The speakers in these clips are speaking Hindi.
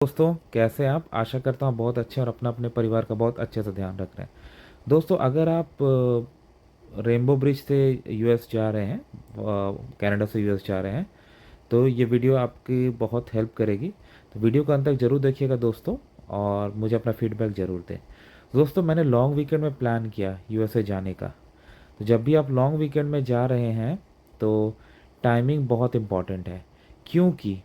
दोस्तों, कैसे हैं आप? आशा करता हूँ बहुत अच्छे और अपना अपने परिवार का बहुत अच्छे से ध्यान रख रहे हैं। दोस्तों, अगर आप रेनबो ब्रिज से यूएस जा रहे हैं, कनाडा से यूएस जा रहे हैं, तो ये वीडियो आपकी बहुत हेल्प करेगी। तो वीडियो को अंत तक ज़रूर देखिएगा दोस्तों, और मुझे अपना फीडबैक ज़रूर दें। दोस्तों, मैंने लॉन्ग वीकेंड में प्लान किया यूएसए जाने का। तो जब भी आप लॉन्ग वीकेंड में जा रहे हैं तो टाइमिंग बहुत इम्पॉर्टेंट है, क्योंकि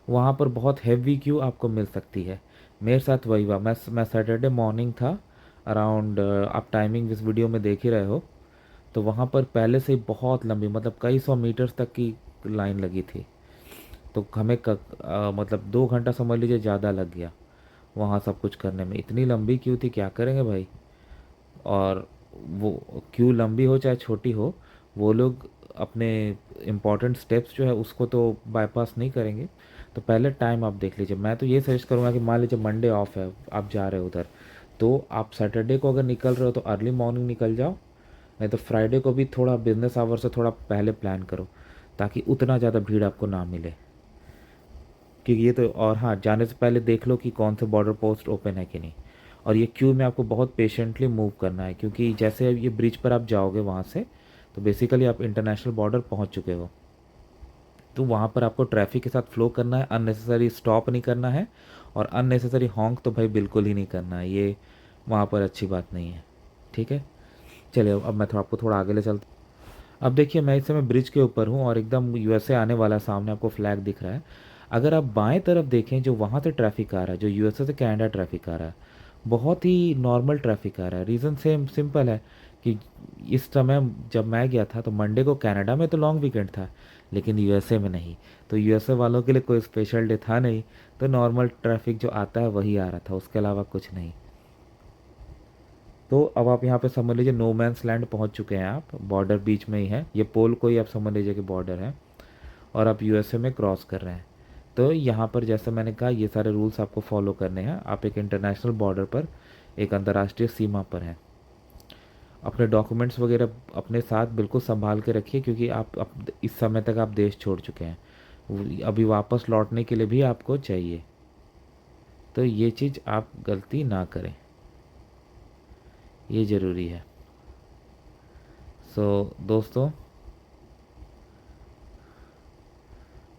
वहाँ पर बहुत हैवी क्यू आपको मिल सकती है। मेरे साथ वही हुआ। मैं सैटरडे मॉर्निंग था, अराउंड आप टाइमिंग इस वीडियो में देख ही रहे हो। तो वहाँ पर पहले से ही बहुत लंबी, मतलब कई सौ मीटर्स तक की लाइन लगी थी। तो हमें मतलब 2 घंटा समझ लीजिए ज़्यादा लग गया वहाँ सब कुछ करने में। इतनी लंबी क्यू थी, क्या करेंगे भाई। और वो क्यू लंबी हो चाहे छोटी हो, वो लोग अपने इम्पॉर्टेंट स्टेप्स जो है उसको तो बाईपास नहीं करेंगे। तो पहले टाइम आप देख लीजिए। मैं तो ये सजेस्ट करूँगा कि मान लीजिए मंडे ऑफ है, आप जा रहे हो उधर, तो आप सैटरडे को अगर निकल रहे हो तो अर्ली मॉर्निंग निकल जाओ। नहीं तो फ्राइडे को भी थोड़ा बिजनेस आवर से थोड़ा पहले प्लान करो, ताकि उतना ज़्यादा भीड़ आपको ना मिले। क्योंकि ये तो, और हाँ, जाने से पहले देख लो कि कौन से बॉर्डर पोस्ट ओपन है कि नहीं। और ये क्यू में आपको बहुत पेशेंटली मूव करना है, क्योंकि जैसे ये ब्रिज पर आप जाओगे वहाँ से, तो बेसिकली आप इंटरनेशनल बॉर्डर पहुँच चुके हो। तो वहाँ पर आपको ट्रैफिक के साथ फ्लो करना है, अननेसेसरी स्टॉप नहीं करना है, और अननेसेसरी हॉन्क तो भाई बिल्कुल ही नहीं करना है। ये वहाँ पर अच्छी बात नहीं है। ठीक है, चलिए अब मैं आपको थोड़ा आगे ले चलता। अब देखिए, मैं इस समय ब्रिज के ऊपर हूँ और एकदम यूएसए आने वाला है, सामने आपको फ्लैग दिख रहा है। अगर आप बाएं तरफ देखें, जो वहाँ से ट्रैफिक आ रहा है, जो यूएसए से कनाडा ट्रैफिक आ रहा है, बहुत ही नॉर्मल ट्रैफिक आ रहा है। रीज़न सेम सिंपल है कि इस समय जब मैं गया था तो मंडे को कनाडा में तो लॉन्ग वीकेंड था, लेकिन यूएसए में नहीं। तो यूएसए वालों के लिए कोई स्पेशल डे था नहीं। तो नॉर्मल ट्रैफिक जो आता है वही आ रहा था, उसके अलावा कुछ नहीं। तो अब आप यहाँ पे समझ लीजिए नो मैंस लैंड पहुँच चुके हैं आप। बॉर्डर बीच में ही है, ये पोल को ही आप समझ लीजिए कि बॉर्डर है, और आप यूएसए में क्रॉस कर रहे हैं। तो यहाँ पर जैसे मैंने कहा, ये सारे रूल्स आपको फॉलो करने हैं। आप एक इंटरनेशनल बॉर्डर पर, एक अंतर्राष्ट्रीय सीमा पर हैं। अपने डॉक्यूमेंट्स वगैरह अपने साथ बिल्कुल संभाल के रखिए, क्योंकि इस समय तक आप देश छोड़ चुके हैं। अभी वापस लौटने के लिए भी आपको चाहिए। तो ये चीज़ आप गलती ना करें, ये ज़रूरी है। दोस्तों,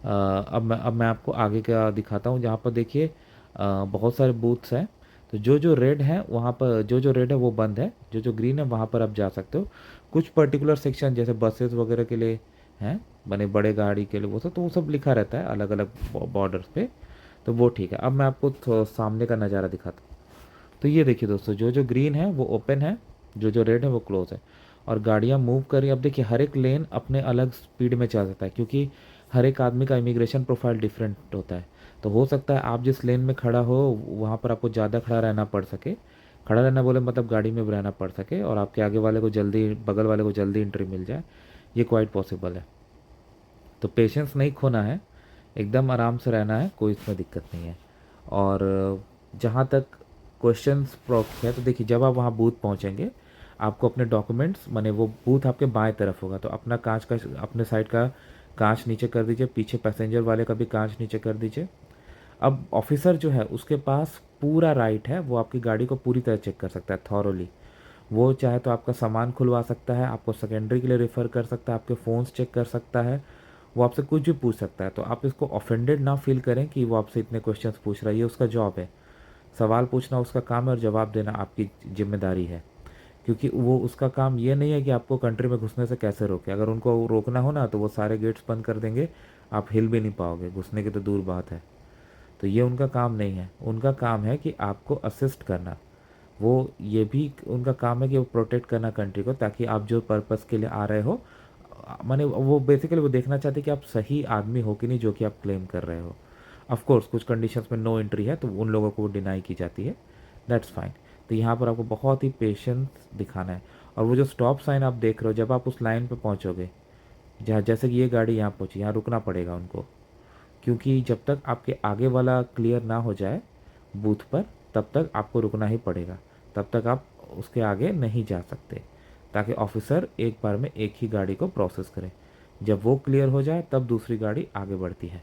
अब मैं आपको आगे का दिखाता हूँ, जहाँ पर देखिए बहुत सारे बूथ्स हैं। तो जो जो रेड है वहाँ पर, जो जो रेड है वो बंद है, जो जो ग्रीन है वहाँ पर आप जा सकते हो। कुछ पर्टिकुलर सेक्शन जैसे बसेस वगैरह के लिए हैं, बने बड़े गाड़ी के लिए, वो सब तो वो सब लिखा रहता है अलग अलग बॉर्डर्स पे। तो वो ठीक है। अब मैं आपको सामने का नज़ारा दिखाता हूँ। तो ये देखिए दोस्तों, जो जो ग्रीन है वो ओपन है, जो जो रेड है वो क्लोज है, और गाड़ियाँ मूव कर रही हैं। अब देखिए, हर एक लेन अपने अलग स्पीड में चल सकता है, क्योंकि हर एक आदमी का इमिग्रेशन प्रोफाइल डिफरेंट होता है। तो हो सकता है आप जिस लेन में खड़ा हो वहाँ पर आपको ज़्यादा खड़ा रहना पड़ सके। खड़ा रहना बोले मतलब गाड़ी में रहना पड़ सके, और आपके आगे वाले को जल्दी, बगल वाले को जल्दी एंट्री मिल जाए। ये क्वाइट पॉसिबल है। तो पेशेंस नहीं खोना है, एकदम आराम से रहना है, कोई इसमें दिक्कत नहीं है। और जहाँ तक क्वेश्चंस है, तो देखिए, जब आप वहाँ बूथ पहुँचेंगे, आपको अपने डॉक्यूमेंट्स, माने वो बूथ आपके बाएं तरफ होगा, तो अपना कांच का, अपने साइड का कांच नीचे कर दीजिए, पीछे पैसेंजर वाले का भी कांच नीचे कर दीजिए। अब ऑफिसर जो है उसके पास पूरा राइट है, वो आपकी गाड़ी को पूरी तरह चेक कर सकता है, थॉरोली। वो चाहे तो आपका सामान खुलवा सकता है, आपको सेकेंडरी के लिए रेफ़र कर सकता है, आपके फ़ोन्स चेक कर सकता है, वो आपसे कुछ भी पूछ सकता है। तो आप इसको ऑफेंडेड ना फील करें कि वो आपसे इतने क्वेश्चंस पूछ रहा है। ये उसका जॉब है, सवाल पूछना उसका काम है, और जवाब देना आपकी जिम्मेदारी है। क्योंकि वो, उसका काम ये नहीं है कि आपको कंट्री में घुसने से कैसे रोके। अगर उनको रोकना हो ना, तो वो सारे गेट्स बंद कर देंगे, आप हिल भी नहीं पाओगे, घुसने की तो दूर बात है। तो ये उनका काम नहीं है। उनका काम है कि आपको असिस्ट करना। वो ये भी उनका काम है कि वो प्रोटेक्ट करना कंट्री को, ताकि आप जो पर्पस के लिए आ रहे हो, माने वो बेसिकली वो देखना चाहते हैं कि आप सही आदमी हो कि नहीं, जो कि आप क्लेम कर रहे हो। ऑफ कोर्स कुछ कंडीशंस में नो एंट्री है, तो उन लोगों को डिनाई की जाती है, दैट्स फाइन। तो यहाँ पर आपको बहुत ही पेशेंस दिखाना है। और वो जो स्टॉप साइन आप देख रहे हो, जब आप उस लाइन पे पहुँचोगे, जहाँ जैसे कि ये गाड़ी यहाँ पहुँची, यहाँ रुकना पड़ेगा उनको, क्योंकि जब तक आपके आगे वाला क्लियर ना हो जाए बूथ पर, तब तक आपको रुकना ही पड़ेगा। तब तक आप उसके आगे नहीं जा सकते, ताकि ऑफिसर एक बार में एक ही गाड़ी को प्रोसेस करे। जब वो क्लियर हो जाए तब दूसरी गाड़ी आगे बढ़ती है।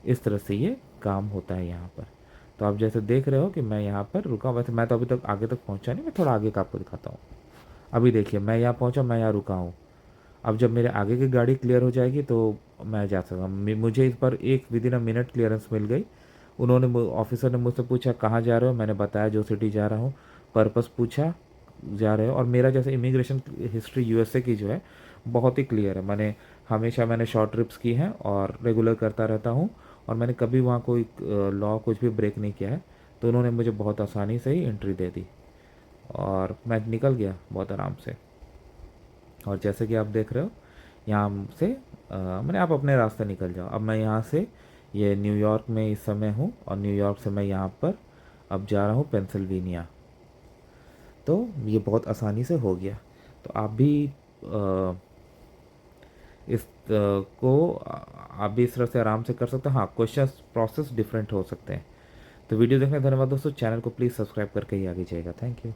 इस तरह से ये काम होता है यहाँ पर। तो आप जैसे देख रहे हो कि मैं यहाँ पर रुका, वैसे मैं तो अभी तक आगे तक पहुँचा नहीं, मैं थोड़ा आगे का आपको दिखाता हूँ। अभी देखिए मैं यहाँ पहुँचा, मैं यहाँ रुका हूँ। अब जब मेरे आगे की गाड़ी क्लियर हो जाएगी तो मैं जा सकता हूँ। मुझे इस पर एक विदिन अ मिनट क्लियरेंस मिल गई। उन्होंने ऑफिसर ने मुझसे पूछा कहाँ जा रहे हो, मैंने बताया जो सिटी जा रहा हूँ। पर्पस पूछा जा रहे हो, और मेरा जैसे इमिग्रेशन हिस्ट्री यूएसए की जो है बहुत ही क्लियर है। मैंने शॉर्ट ट्रिप्स की हैं और रेगुलर करता रहता हूँ, और मैंने कभी वहाँ कोई लॉ कुछ भी ब्रेक नहीं किया है। तो उन्होंने मुझे बहुत आसानी से ही एंट्री दे दी और मैं निकल गया बहुत आराम से। और जैसे कि आप देख रहे हो यहाँ से मैंने, आप अपने रास्ते निकल जाओ। अब मैं यहाँ से, ये न्यूयॉर्क में इस समय हूँ, और न्यूयॉर्क से मैं यहाँ पर अब जा रहा हूँ पेंसिल्वेनिया। तो ये बहुत आसानी से हो गया। तो आप भी आप भी इस तरह से आराम से कर सकते हो। हाँ, क्वेश्चन प्रोसेस डिफरेंट हो सकते हैं। तो वीडियो देखने धन्यवाद दोस्तों। चैनल को प्लीज़ सब्सक्राइब करके ही आगे जाएगा। Thank you.